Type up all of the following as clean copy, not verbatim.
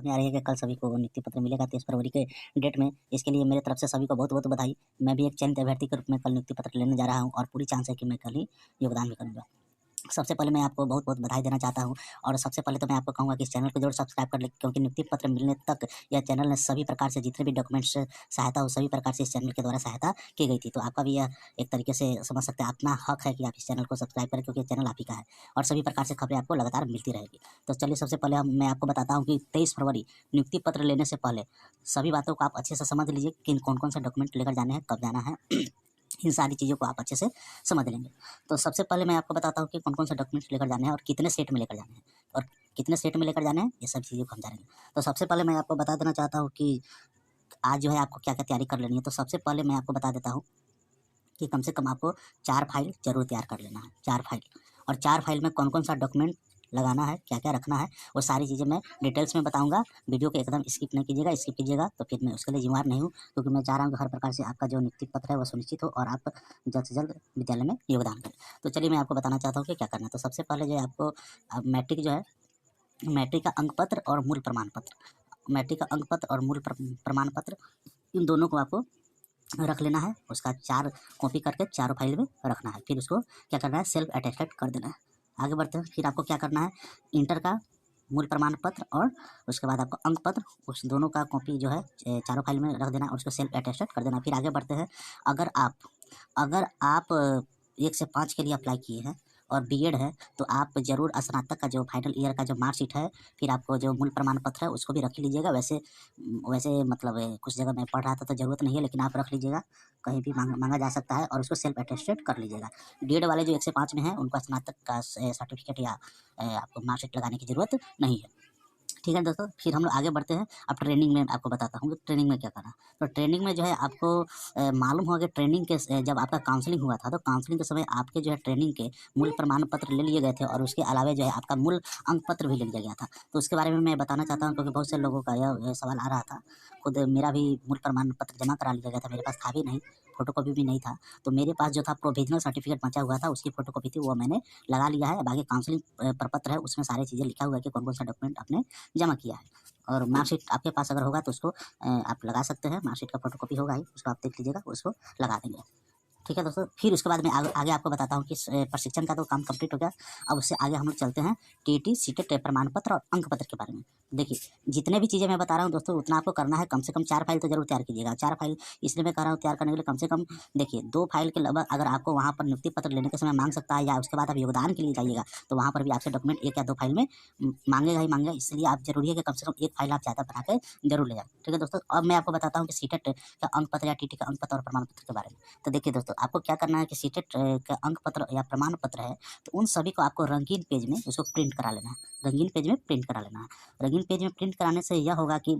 आ रही है कि कल सभी को नियुक्ति पत्र मिलेगा 23 फरवरी के डेट में। इसके लिए मेरे तरफ से सभी को बहुत-बहुत बधाई। मैं भी एक चयनित अभ्यर्थी के रूप में कल नियुक्ति पत्र लेने जा रहा हूँ और पूरी चांस है कि मैं कल ही योगदान भी करूँगा। सबसे पहले मैं आपको बहुत-बहुत बधाई देना चाहता हूँ और सबसे पहले तो मैं आपको कहूँगा कि इस चैनल को ज़रूर सब्सक्राइब कर लें, क्योंकि नियुक्ति पत्र मिलने तक यह चैनल ने सभी प्रकार से जितने भी डॉक्यूमेंट्स सहायता हो, सभी प्रकार से इस चैनल के द्वारा सहायता की गई थी। तो आपका भी यह एक तरीके से समझ सकते हैं, अपना हक है कि आप इस चैनल को सब्सक्राइब करें, क्योंकि चैनल आप ही का है और सभी प्रकार से खबरें आपको लगातार मिलती रहेगी। तो चलिए सबसे पहले मैं आपको बताता हूँ कि 23 फरवरी नियुक्ति पत्र लेने से पहले सभी बातों को आप अच्छे से समझ लीजिए कि कौन-कौन से डॉक्यूमेंट लेकर जाने हैं, कब जाना है। इन सारी चीज़ों को आप अच्छे से समझ लेंगे। तो सबसे पहले मैं आपको बताता हूँ कि कौन-कौन से डॉक्यूमेंट्स लेकर जाने हैं और कितने सेट में लेकर जाने हैं और कितने सेट में लेकर जाने हैं, ये सब चीज़ों को हम जानेंगे। तो सबसे पहले मैं आपको बता देना चाहता हूँ कि आज जो है आपको क्या-क्या तैयारी कर लेनी है। तो सबसे पहले मैं आपको बता देता हूँ कि कम से कम आपको 4 फाइल ज़रूर तैयार कर लेना है, 4 फाइल। और 4 फाइल में कौन-कौन सा डॉक्यूमेंट लगाना है, क्या-क्या रखना है, वो सारी चीज़ें मैं डिटेल्स में बताऊँगा। वीडियो को एकदम स्किप नहीं कीजिएगा, स्किप कीजिएगा तो फिर मैं उसके लिए ज़िम्मेवार नहीं हूँ, क्योंकि मैं चाह रहा हूँ कि हर प्रकार से आपका जो नियुक्ति पत्र है वो सुनिश्चित हो और आप जल्द से जल्द विद्यालय में योगदान करें। तो चलिए मैं आपको बताना चाहता हूँ कि क्या करना है। तो सबसे पहले जो है आपको मैट्रिक जो है, मैट्रिक का अंक पत्र और मूल प्रमाण पत्र, मैट्रिक का अंक पत्र और मूल प्रमाण पत्र, इन दोनों को आपको रख लेना है। उसका 4 कॉपी करके चारों फाइल में रखना है। फिर उसको क्या करना है, सेल्फ अटेस्टेड कर देना है। आगे बढ़ते हैं, फिर आपको क्या करना है, इंटर का मूल प्रमाण पत्र और उसके बाद आपको अंक पत्र, उस दोनों का कॉपी जो है चारों फाइल में रख देना है और उसको सेल्फ अटेस्टेड कर देना है। फिर आगे बढ़ते हैं, अगर आप 1 से 5 के लिए अप्लाई किए हैं और बीएड है, तो आप ज़रूर स्नातक का जो फाइनल ईयर का जो मार्कशीट है, फिर आपको जो मूल प्रमाण पत्र है उसको भी रख ही लीजिएगा। वैसे वैसे मतलब कुछ जगह मैं पढ़ रहा था तो ज़रूरत नहीं है, लेकिन आप रख लीजिएगा, कहीं भी माँगा जा सकता है और उसको सेल्फ अटेस्टेड कर लीजिएगा। बीएड वाले जो 1 से 5 में हैं, उनको स्नातक का सर्टिफिकेट या आपको मार्कशीट लगाने की ज़रूरत नहीं है। ठीक है दोस्तों, फिर हम लोग आगे बढ़ते हैं। अब ट्रेनिंग में आपको बताता हूँ कि ट्रेनिंग में क्या करना है। तो ट्रेनिंग में जो है आपको मालूम होगा कि ट्रेनिंग के जब आपका काउंसलिंग हुआ था, तो काउंसलिंग के समय आपके जो है ट्रेनिंग के मूल प्रमाण पत्र ले लिए गए थे और उसके अलावा जो है आपका मूल अंक पत्र भी ले लिया गया था। तो उसके बारे में मैं बताना चाहता हूँ, क्योंकि बहुत से लोगों का यह सवाल आ रहा था। खुद मेरा भी मूल प्रमाण पत्र जमा करा लिया गया था, मेरे पास था भी नहीं, फ़ोटोकॉपी भी नहीं था। तो मेरे पास जो था प्रोविज़नल सर्टिफिकेट बचा हुआ था, उसकी फ़ोटोकॉपी थी, वो मैंने लगा लिया है। बाकी काउंसलिंग प्रपत्र है, उसमें सारी चीज़ें लिखा हुआ है कि कौन-कौन सा डॉक्यूमेंट आपने जमा किया है। और मार्कशीट आपके पास अगर होगा तो उसको आप लगा सकते हैं। मार्कशीट का फ़ोटोकॉपी होगा ही, उसको आप देख लीजिएगा, उसको लगा देंगे। ठीक है दोस्तों, फिर उसके बाद मैं आगे आपको बताता हूँ कि प्रशिक्षण का तो काम कंप्लीट हो गया। अब उससे आगे हम लोग चलते हैं टीईटी, सीटेट प्रमाण पत्र और अंक पत्र के बारे में। देखिए, जितने भी चीज़ें मैं बता रहा हूँ दोस्तों, उतना आपको करना है। कम से कम 4 फाइल तो ज़रूर तैयार कीजिएगा। 4 फाइल इसलिए मैं कह रहा हूँ तैयार करने के लिए, कम से कम देखिए 2 फाइल के लगभग अगर आपको वहाँ पर नियुक्ति पत्र लेने के समय माँग सकता है, या उसके बाद आप योगदान के लिए जाइएगा, तो वहाँ पर भी आपसे डॉक्यूमेंट 1 या 2 फाइल में माँगेगा ही माँगेगा। इसलिए आप ज़रूरी है कि कम से कम 1 फाइल आप ज़्यादा बना के ज़रूर ले जाएँ। ठीक है दोस्तों, अब मैं आपको बताता हूँ कि सीटेट का अंक पत्र या टीटी का अंक पत्र और प्रमाण पत्र के बारे में। तो देखिए दोस्तों, आपको क्या करना है कि सीटेट का अंक पत्र या प्रमाण पत्र है, तो उन सभी को आपको रंगीन पेज में उसको प्रिंट करा लेना है। रंगीन पेज में प्रिंट करा लेना है। रंगीन पेज में प्रिंट कराने से यह होगा कि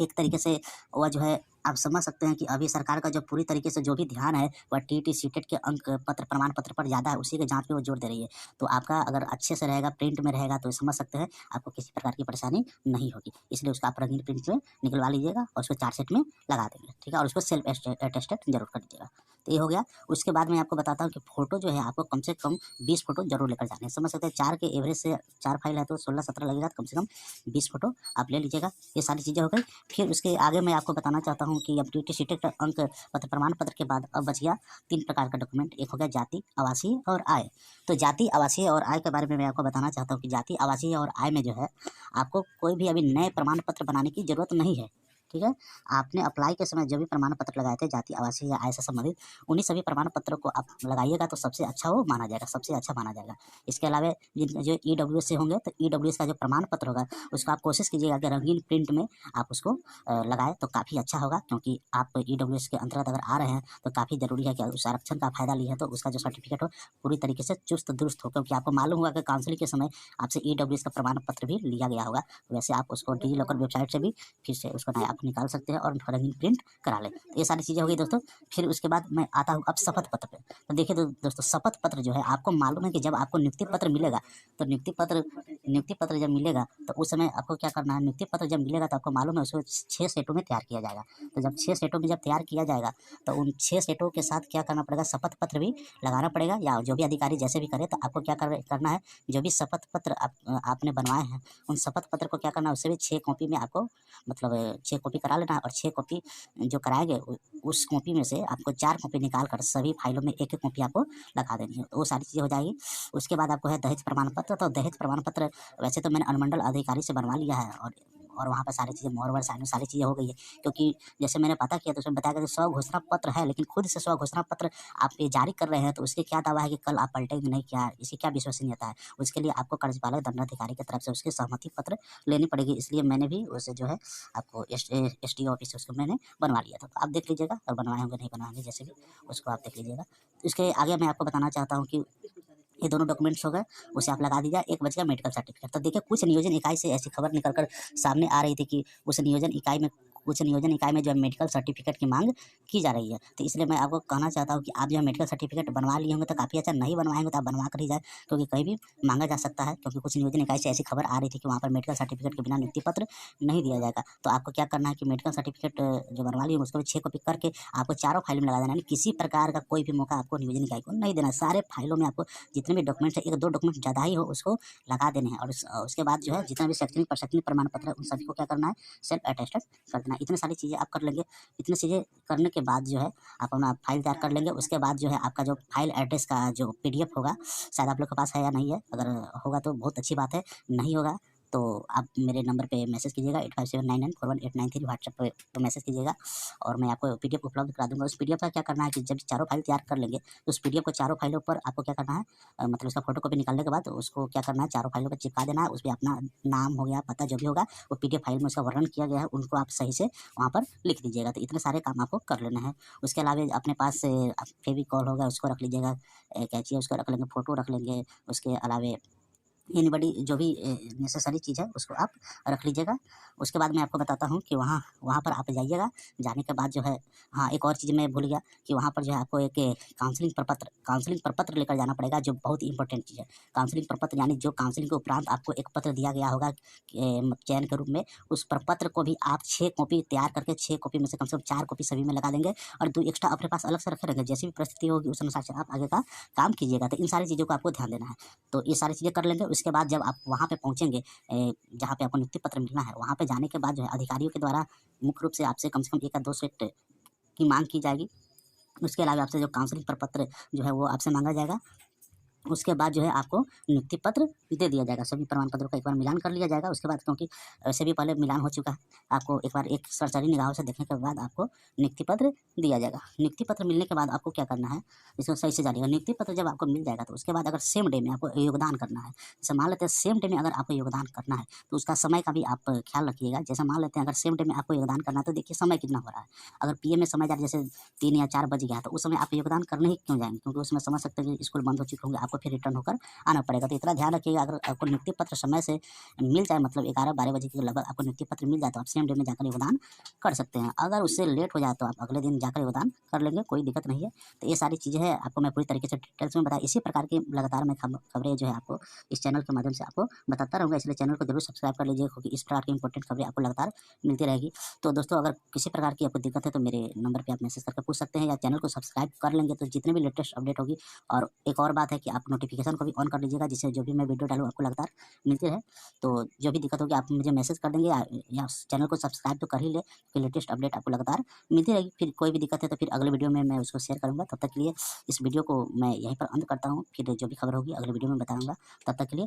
एक तरीके से वह जो है, आप समझ सकते हैं कि अभी सरकार का जो पूरी तरीके से जो भी ध्यान है, वह टीईटी, सीटेट के अंक पत्र, प्रमाण पत्र पर ज़्यादा है, उसी के जाँच पे वो जोर दे रही है। तो आपका अगर अच्छे से रहेगा, प्रिंट में रहेगा, तो समझ सकते हैं आपको किसी प्रकार की परेशानी नहीं होगी। इसलिए उसको आप रंगीन प्रिंट में निकलवा लीजिएगा और उसको 4 सेट में लगा देंगे। ठीक है, और उसको सेल्फ अटेस्टेड ज़रूर कर दीजिएगा। तो ये हो गया। उसके बाद मैं आपको बताता हूँ कि फ़ोटो जो है आपको कम से कम 20 फ़ोटो ज़रूर लेकर जाने हैं। समझ सकते हैं, 4 के एवरेज से 4 फाइल है तो 16-17 लगेगा, तो कम से कम 20 फ़ोटो आप ले लीजिएगा। ये सारी चीज़ें हो गई। फिर उसके आगे मैं आपको बताना चाहता हूँ कि अब टीटी, सीटेट अंक पत्र, प्रमाण पत्र के बाद अब बच गया 3 प्रकार का डॉक्यूमेंट। एक हो गया जाति, आवासीय और आय। तो जाति, आवासीय और आय के बारे में मैं आपको बताना चाहता हूँ कि जाति, आवासीय और आय में जो है आपको कोई भी अभी नए प्रमाण पत्र बनाने की ज़रूरत नहीं है। ठीक है, आपने अप्लाई के समय जो भी प्रमाण पत्र लगाए थे जाति, आवासीय या आय से संबंधित, उन्हीं सभी प्रमाण पत्रों को आप लगाइएगा तो सबसे अच्छा वो माना जाएगा, सबसे अच्छा माना जाएगा। इसके अलावा जिन जो ईडब्ल्यूएस से होंगे, तो ईडब्ल्यूएस का जो प्रमाण पत्र होगा, उसको आप कोशिश कीजिएगा कि रंगीन प्रिंट में आप उसको लगाएँ तो काफ़ी अच्छा होगा, क्योंकि आप ईडब्ल्यूएस के अंतर्गत अगर आ रहे हैं तो काफ़ी ज़रूरी है कि उस आरक्षण का फ़ायदा लिए हैं, तो उसका जो सर्टिफिकेट हो पूरी तरीके से चुस्त दुरुस्त हो, क्योंकि आपको मालूम होगा कि काउंसलिंग के समय आपसे ईडब्ल्यूएस का प्रमाण पत्र भी लिया गया होगा। वैसे आप उसको डिजी लॉकर वेबसाइट से भी फिर से उसको नया आप आप निकाल सकते हैं और रंगीन प्रिंट करा लें। तो ये सारी चीज़ें हो गई दोस्तों। फिर उसके बाद मैं आता हूँ अब शपथ पत्र पे। तो देखिए दोस्तों, शपथ पत्र जो है आपको मालूम है कि जब आपको नियुक्ति पत्र मिलेगा, तो नियुक्ति पत्र जब मिलेगा तो उस समय आपको क्या करना है, नियुक्ति पत्र जब मिलेगा तो आपको मालूम है उसको 6 सेटों में तैयार किया जाएगा। तो जब 6 सेटों में जब तैयार किया जाएगा तो उन 6 सेटों के साथ क्या करना पड़ेगा, शपथ पत्र भी लगाना पड़ेगा, या जो भी अधिकारी जैसे भी करे तो आपको क्या करना है, जो भी शपथ पत्र आपने बनवाए हैं उन शपथ पत्र को क्या करना है, उससे भी 6 कॉपी में आपको मतलब 6 कॉपी करा लेना है, और 6 कॉपी जो कराएंगे उस कॉपी में से आपको 4 कॉपी निकाल कर सभी फाइलों में एक-एक कॉपी आपको लगा देनी है। तो वो सारी चीज़ें हो जाएगी। उसके बाद आपको है दहेज प्रमाण पत्र। तो दहेज प्रमाण पत्र वैसे तो मैंने अनुमंडल अधिकारी से बनवा लिया है, और वहाँ पर सारी चीज़ें मोहर साइन सारी चीज़ें हो गई है, क्योंकि जैसे मैंने पता किया तो उसमें बताया गया कि स्व-घोषणा पत्र है, लेकिन खुद से स्व-घोषणा पत्र आप ये जारी कर रहे हैं तो उसके क्या दावा है कि कल आप पलटेंगे नहीं, क्या इसकी क्या विश्वसनीयता है। उसके लिए आपको कार्यपालक दंडाधिकारी की तरफ से उसकी सहमति पत्र लेनी पड़ेगी। इसलिए मैंने भी उसे जो है आपको SDO ऑफिस से उसको मैंने बनवा लिया था। तो आप देख लीजिएगा, और बनवाए होंगे नहीं बनवाएंगे जैसे भी, उसको आप देख लीजिएगा। इसके आगे मैं आपको बताना चाहता हूँ कि ये दोनों डॉक्यूमेंट्स हो गए, उसे आप लगा दीजिए। एक बच गया मेडिकल सर्टिफिकेट। तो देखिए, कुछ नियोजन इकाई से ऐसी खबर निकल कर सामने आ रही थी कि कुछ नियोजन इकाई में जो है मेडिकल सर्टिफिकेट की मांग की जा रही है। तो इसलिए मैं आपको कहना चाहता हूँ कि आप जो है मेडिकल सर्टिफिकेट बनवा लिए होंगे तो काफ़ी अच्छा, नहीं बनवाएंगे तो आप बनवा कर ही जाए, क्योंकि कहीं भी मांगा जा सकता है। क्योंकि कुछ नियोजन इकाई से ऐसी खबर आ रही थी कि वहाँ पर मेडिकल सर्टिफिकेट के बिना नियुक्ति पत्र नहीं दिया जाएगा। तो आपको क्या करना है कि मेडिकल सर्टिफिकेट जो बनवा लिए उसको 6 कॉपी करके आपको चारों फाइल में लगा देना है। किसी प्रकार का कोई भी मौका आपको नियोजन इकाई को नहीं देना। सारे फाइलों में आपको जितने भी डॉक्यूमेंट्स है, 1-2 डॉक्यूमेंट ज़्यादा ही हो उसको लगा देने हैं, और उसके बाद जो है जितना भी शैक्षणिक प्रशैक्षणिक प्रमाण पत्र है उन सभी को क्या करना है, सेल्फ अटेस्टेड कर देना है। इतनी सारी चीज़ें आप कर लेंगे। इतनी चीज़ें करने के बाद जो है आप अपना फाइल तैयार कर लेंगे। उसके बाद जो है आपका जो फाइल एड्रेस का जो PDF होगा, शायद आप लोग के पास है या नहीं है। अगर होगा तो बहुत अच्छी बात है, नहीं होगा तो आप मेरे नंबर पे मैसेज कीजिएगा 8579941893 व्हाट्सएप पे मैसेज कीजिएगा, और मैं आपको PDF उपलब्ध करा दूँगा। उस PDF का क्या करना है कि जब चारों फाइल तैयार कर लेंगे तो उस PDF को चारों फाइलों पर आपको क्या करना है, मतलब उसका फोटोकॉपी निकालने के बाद उसको क्या करना है, चारों फाइलों पर चिपका देना है। उसमें अपना नाम हो गया, पता जो भी होगा वो PDF फाइल में उसका वर्णन किया गया है, उनको आप सही से वहाँ पर लिख दीजिएगा। तो इतने सारे काम आपको कर लेना है। उसके अलावा अपने पास फेविकॉल होगा, उसको रख लीजिएगा, कैंची है उसको रख लेंगे, फ़ोटो रख लेंगे। उसके अलावा एनीबॉडी जो भी नेसेसरी चीज़ है उसको आप रख लीजिएगा। उसके बाद मैं आपको बताता हूँ कि वहाँ पर आप जाइएगा। जाने के बाद जो है, हाँ, एक और चीज़ मैं भूल गया कि वहाँ पर जो है आपको एक काउंसलिंग प्रपत्र लेकर जाना पड़ेगा, जो बहुत ही इंपॉर्टेंट चीज़ है। काउंसलिंग प्रपत्र यानी जो काउंसलिंग के उपरांत आपको एक पत्र दिया गया होगा चयन के रूप में, उस प्रपत्र को भी आप 6 कॉपी तैयार करके 6 कॉपी में से कम 4 कॉपी सभी में लगा देंगे, और 2 एक्स्ट्रा अपने पास अलग से रखे रहेंगे। जैसी भी परिस्थिति होगी उस अनुसार से आप आगे का काम कीजिएगा। तो इन सारी चीज़ों को आपको ध्यान देना है। तो ये सारी चीज़ें कर लेंगे। उसके बाद जब आप वहाँ पे पहुँचेंगे, जहाँ पे आपको नियुक्ति पत्र मिलना है, वहाँ पे जाने के बाद जो है अधिकारियों के द्वारा मुख्य रूप से आपसे कम 1 या 2 सेट की माँग की जाएगी। उसके अलावा आपसे जो काउंसलिंग प्रपत्र जो है वो आपसे माँगा जाएगा। उसके बाद जो है आपको नियुक्ति पत्र दे दिया जाएगा। सभी प्रमाण पत्रों का एक बार मिलान कर लिया जाएगा। उसके बाद, क्योंकि वैसे भी पहले मिलान हो चुका है, आपको एक बार एक सरसरी निगाहों से देखने के बाद आपको नियुक्ति पत्र दिया जाएगा। नियुक्ति पत्र मिलने के बाद आपको क्या करना है, इसको सही से जानिएगा। नियुक्ति पत्र जब आपको मिल जाएगा तो उसके बाद अगर सेम डे में आपको योगदान करना है, जैसे मान लेते हैं सेम डे में अगर आपको योगदान करना है तो उसका समय का भी आप ख्याल रखिएगा। जैसे मान लेते हैं अगर सेम डे में आपको योगदान करना है तो देखिए समय कितना हो रहा है। अगर PM में समय जा रहा है, जैसे 3 या 4 बज गया है, तो उस समय आप योगदान करने ही क्यों जाएंगे, क्योंकि उसमें समझ सकते हैं कि स्कूल बंद हो चुके होंगे, आपको फिर रिटर्न होकर आना पड़ेगा। तो इतना ध्यान रखिएगा, अगर आपको नियुक्ति पत्र समय से मिल जाए, मतलब 11-12 बजे के लगभग आपको नियुक्ति पत्र मिल जाए, तो आप सेम डे में जाकर योगदान कर सकते हैं। अगर उससे लेट हो जाए तो आप अगले दिन जाकर योगदान कर लेंगे, कोई दिक्कत नहीं है। तो ये सारी चीज़ें हैं, आपको मैं पूरी तरीके से डिटेल्स में बताया। इसी प्रकार की लगातार मैं खबरें जो है आपको इस चैनल के माध्यम से आपको बताता रहूँगा, इसलिए चैनल को जरूर सब्सक्राइब कर लीजिए, क्योंकि इस प्रकार की इंपॉर्टेंट खबरें आपको लगातार मिलती रहेगी। तो दोस्तों, अगर किसी प्रकार की आपको दिक्कत है तो मेरे नंबर पर आप मैसेज करके पूछ सकते हैं, या चैनल को सब्सक्राइब कर लेंगे तो जितने भी लेटेस्ट अपडेट होगी। और एक और बात है कि आप नोटिफिकेशन को भी ऑन कर लीजिएगा, जिससे जो भी मैं वीडियो डालूँ आपको लगातार मिलती रहे। तो जो भी दिक्कत होगी आप मुझे मैसेज कर देंगे, या चैनल को सब्सक्राइब तो कर ही ले, कि लेटेस्ट अपडेट आपको लगातार मिलती रहेगी। फिर कोई भी दिक्कत है तो फिर अगले वीडियो में मैं उसको शेयर करूँगा। तब तक के लिए इस वीडियो को मैं यहीं पर अंत करता हूँ। फिर जो भी खबर होगी अगले वीडियो में बताऊँगा। तब तक के लिए